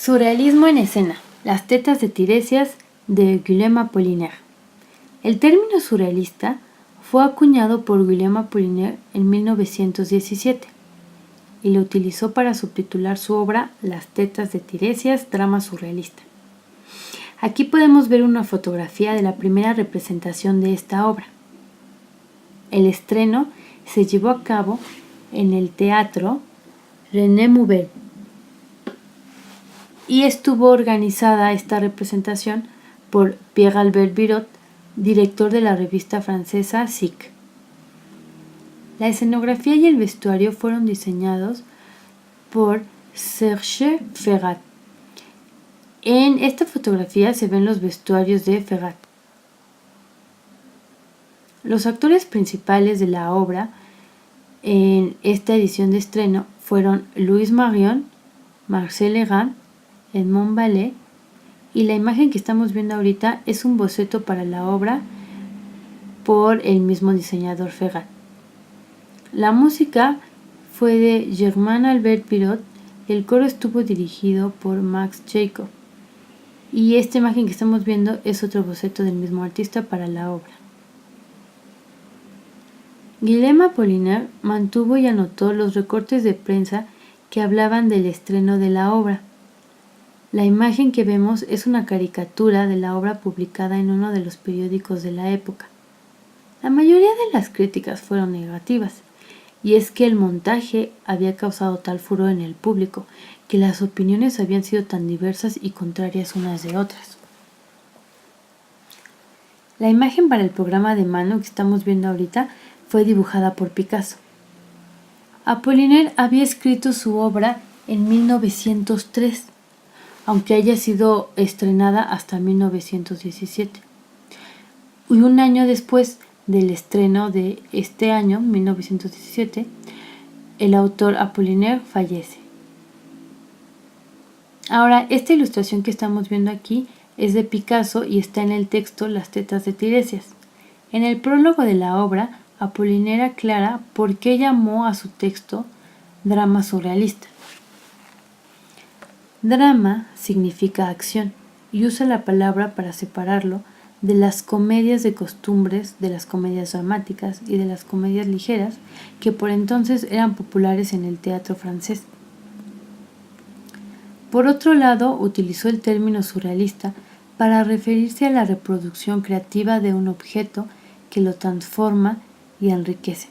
Surrealismo en escena. Las tetas de Tiresias de Guillaume Apollinaire. El término surrealista fue acuñado por Guillaume Apollinaire en 1917 y lo utilizó para subtitular su obra Las tetas de Tiresias, drama surrealista. Aquí podemos ver una fotografía de la primera representación de esta obra. El estreno se llevó a cabo en el teatro René Mouvel y estuvo organizada esta representación por Pierre-Albert Birot, director de la revista francesa SIC. La escenografía y el vestuario fueron diseñados por Serge Ferrat. En esta fotografía se ven los vestuarios de Ferrat. Los actores principales de la obra en esta edición de estreno fueron Louis Marion, Marcel Legrand, Edmond Ballet, y la imagen que estamos viendo ahorita es un boceto para la obra por el mismo diseñador Ferrat. La música fue de Germain Albert Birot, el coro estuvo dirigido por Max Jacob, y esta imagen que estamos viendo es otro boceto del mismo artista para la obra. Guillaume Apollinaire mantuvo y anotó los recortes de prensa que hablaban del estreno de la obra. La imagen que vemos es una caricatura de la obra publicada en uno de los periódicos de la época. La mayoría de las críticas fueron negativas, y es que el montaje había causado tal furor en el público que las opiniones habían sido tan diversas y contrarias unas de otras. La imagen para el programa de mano que estamos viendo ahorita fue dibujada por Picasso. Apollinaire había escrito su obra en 1903, aunque haya sido estrenada hasta 1917. Y un año después del estreno de este año, 1917, el autor Apollinaire fallece. Ahora, esta ilustración que estamos viendo aquí es de Picasso y está en el texto Las tetas de Tiresias. En el prólogo de la obra, Apollinaire aclara por qué llamó a su texto drama surrealista. Drama significa acción y usa la palabra para separarlo de las comedias de costumbres, de las comedias dramáticas y de las comedias ligeras que por entonces eran populares en el teatro francés. Por otro lado, utilizó el término surrealista para referirse a la reproducción creativa de un objeto que lo transforma y enriquece.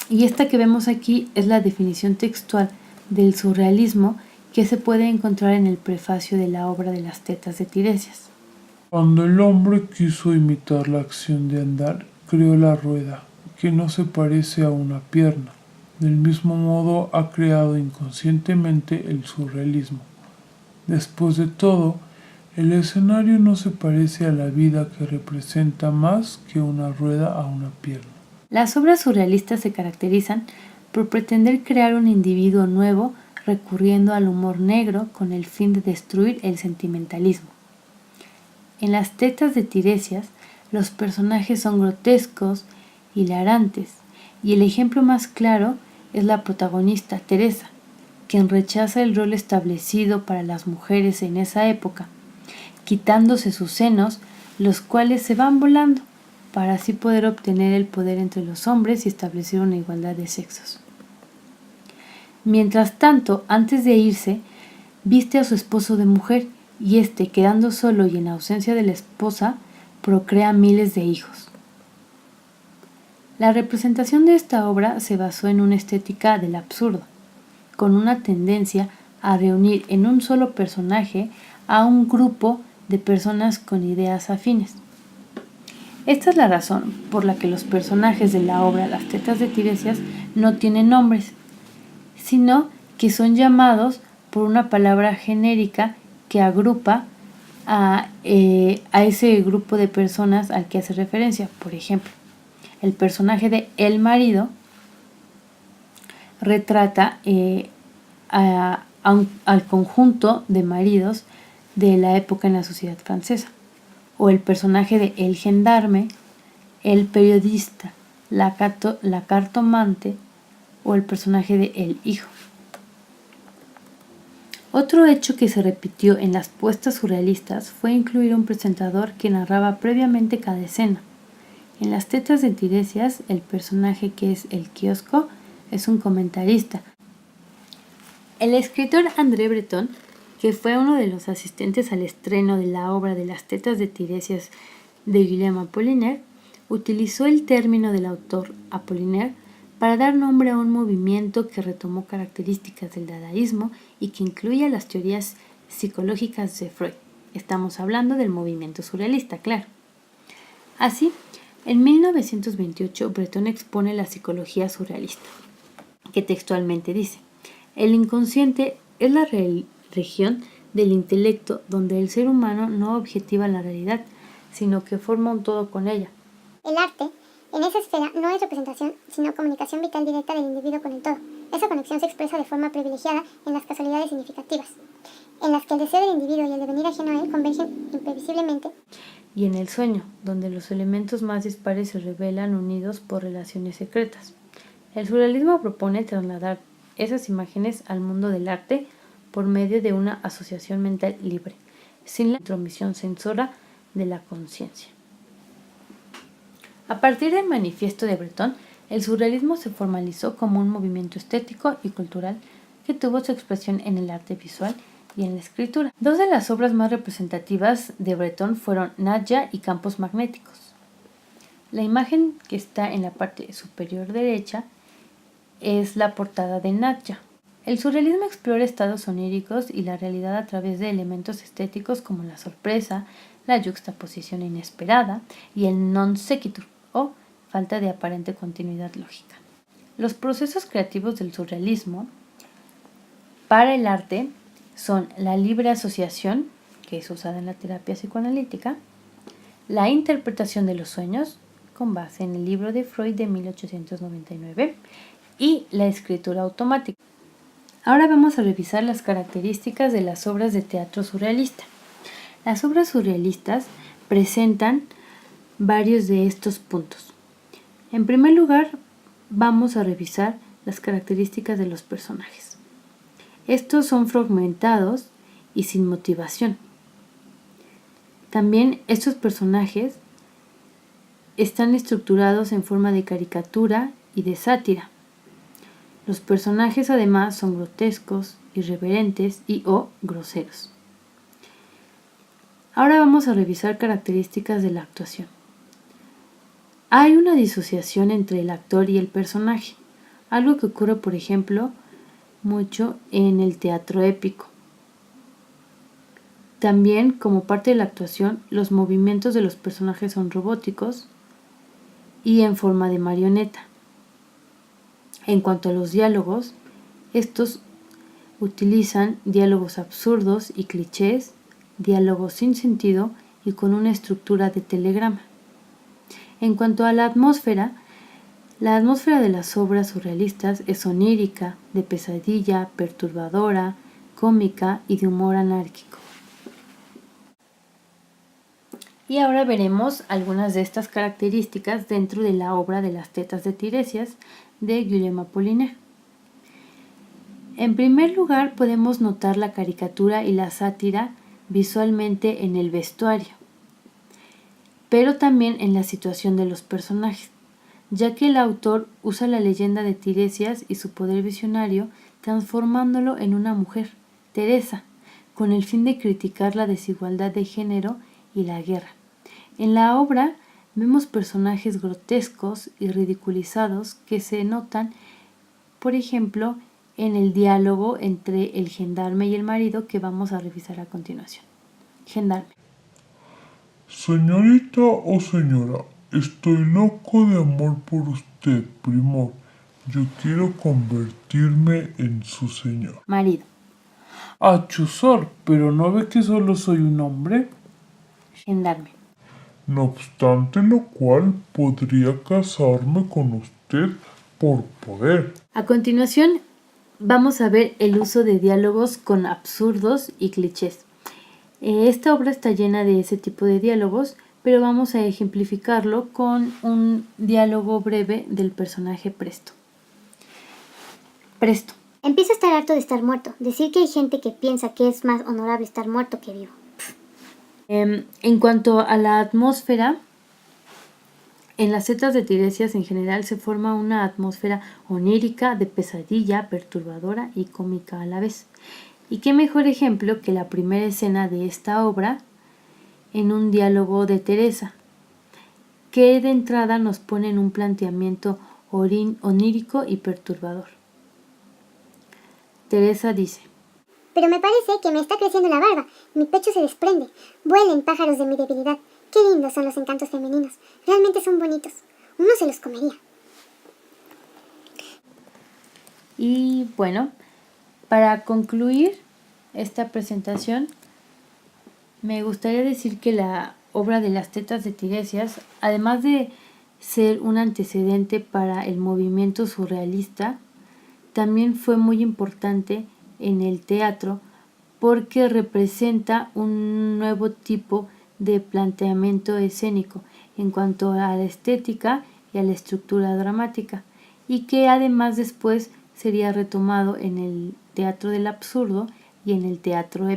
Y esta que vemos aquí es la definición textual del surrealismo que se puede encontrar en el prefacio de la obra de Las tetas de Tiresias. Cuando el hombre quiso imitar la acción de andar, creó la rueda, que no se parece a una pierna. Del mismo modo ha creado inconscientemente el surrealismo. Después de todo, el escenario no se parece a la vida que representa más que una rueda a una pierna. Las obras surrealistas se caracterizan por pretender crear un individuo nuevo recurriendo al humor negro con el fin de destruir el sentimentalismo. En Las tetas de Tiresias, los personajes son grotescos, hilarantes, y el ejemplo más claro es la protagonista, Teresa, quien rechaza el rol establecido para las mujeres en esa época, quitándose sus senos, los cuales se van volando, para así poder obtener el poder entre los hombres y establecer una igualdad de sexos. Mientras tanto, antes de irse, viste a su esposo de mujer, y éste, quedando solo y en ausencia de la esposa, procrea miles de hijos. La representación de esta obra se basó en una estética del absurdo, con una tendencia a reunir en un solo personaje a un grupo de personas con ideas afines. Esta es la razón por la que los personajes de la obra Las tetas de Tiresias no tienen nombres, sino que son llamados por una palabra genérica que agrupa a ese grupo de personas al que hace referencia. Por ejemplo, el personaje de El marido retrata al conjunto de maridos de la época en la sociedad francesa, o el personaje de El gendarme, el periodista, la cartomante o el personaje de El hijo. Otro hecho que se repitió en las puestas surrealistas fue incluir un presentador que narraba previamente cada escena. En las tetas de Tiresias, el personaje que es el kiosco es un comentarista. El escritor André Breton, que fue uno de los asistentes al estreno de la obra de las tetas de Tiresias de Guillaume Apollinaire, utilizó el término del autor Apollinaire para dar nombre a un movimiento que retomó características del dadaísmo y que incluía las teorías psicológicas de Freud. Estamos hablando del movimiento surrealista, claro. Así, en 1928, Breton expone la psicología surrealista, que textualmente dice: el inconsciente es la región del intelecto donde el ser humano no objetiva la realidad, sino que forma un todo con ella. El arte, en esa esfera, no es representación, sino comunicación vital directa del individuo con el todo. Esa conexión se expresa de forma privilegiada en las casualidades significativas, en las que el deseo del individuo y el devenir ajeno a él convergen imprevisiblemente. Y en el sueño, donde los elementos más dispares se revelan unidos por relaciones secretas. El surrealismo propone trasladar esas imágenes al mundo del arte por medio de una asociación mental libre, sin la intromisión censora de la conciencia. A partir del manifiesto de Breton, el surrealismo se formalizó como un movimiento estético y cultural que tuvo su expresión en el arte visual y en la escritura. Dos de las obras más representativas de Breton fueron Nadja y Campos Magnéticos. La imagen que está en la parte superior derecha es la portada de Nadja. El surrealismo explora estados oníricos y la realidad a través de elementos estéticos como la sorpresa, la yuxtaposición inesperada y el non sequitur, o falta de aparente continuidad lógica. Los procesos creativos del surrealismo para el arte son la libre asociación, que es usada en la terapia psicoanalítica, la interpretación de los sueños, con base en el libro de Freud de 1899, y la escritura automática. Ahora vamos a revisar las características de las obras de teatro surrealista. Las obras surrealistas presentan varios de estos puntos. En primer lugar, vamos a revisar las características de los personajes. Estos son fragmentados y sin motivación. También estos personajes están estructurados en forma de caricatura y de sátira. Los personajes además son grotescos, irreverentes y o groseros. Ahora vamos a revisar características de la actuación. Hay una disociación entre el actor y el personaje, algo que ocurre, por ejemplo, mucho en el teatro épico. También, como parte de la actuación, los movimientos de los personajes son robóticos y en forma de marioneta. En cuanto a los diálogos, estos utilizan diálogos absurdos y clichés, diálogos sin sentido y con una estructura de telegrama. En cuanto a la atmósfera de las obras surrealistas es onírica, de pesadilla, perturbadora, cómica y de humor anárquico. Y ahora veremos algunas de estas características dentro de la obra de las tetas de Tiresias de Guillaume Apollinaire. En primer lugar, podemos notar la caricatura y la sátira visualmente en el vestuario, pero también en la situación de los personajes, ya que el autor usa la leyenda de Tiresias y su poder visionario transformándolo en una mujer, Teresa, con el fin de criticar la desigualdad de género y la guerra. En la obra vemos personajes grotescos y ridiculizados que se notan, por ejemplo, en el diálogo entre el gendarme y el marido que vamos a revisar a continuación. Gendarme. Señorita o señora, estoy loco de amor por usted, primor. Yo quiero convertirme en su señor. Marido. Chuzor, pero ¿no ve que solo soy un hombre? Gendarme. No obstante lo cual, podría casarme con usted por poder. A continuación, vamos a ver el uso de diálogos con absurdos y clichés. Esta obra está llena de ese tipo de diálogos, pero vamos a ejemplificarlo con un diálogo breve del personaje Presto. Presto. Empiezo a estar harto de estar muerto. Decir que hay gente que piensa que es más honorable estar muerto que vivo. En cuanto a la atmósfera, en las setas de Tiresias en general se forma una atmósfera onírica, de pesadilla, perturbadora y cómica a la vez. Y qué mejor ejemplo que la primera escena de esta obra en un diálogo de Teresa, que de entrada nos pone en un planteamiento onírico y perturbador. Teresa dice: Pero me parece que me está creciendo la barba, mi pecho se desprende, vuelen pájaros de mi debilidad. Qué lindos son los encantos femeninos, realmente son bonitos, uno se los comería. Y bueno, para concluir esta presentación, me gustaría decir que la obra de las tetas de Tiresias, además de ser un antecedente para el movimiento surrealista, también fue muy importante en el teatro porque representa un nuevo tipo de planteamiento escénico en cuanto a la estética y a la estructura dramática, y que además después sería retomado en el teatro del absurdo y en el teatro épico.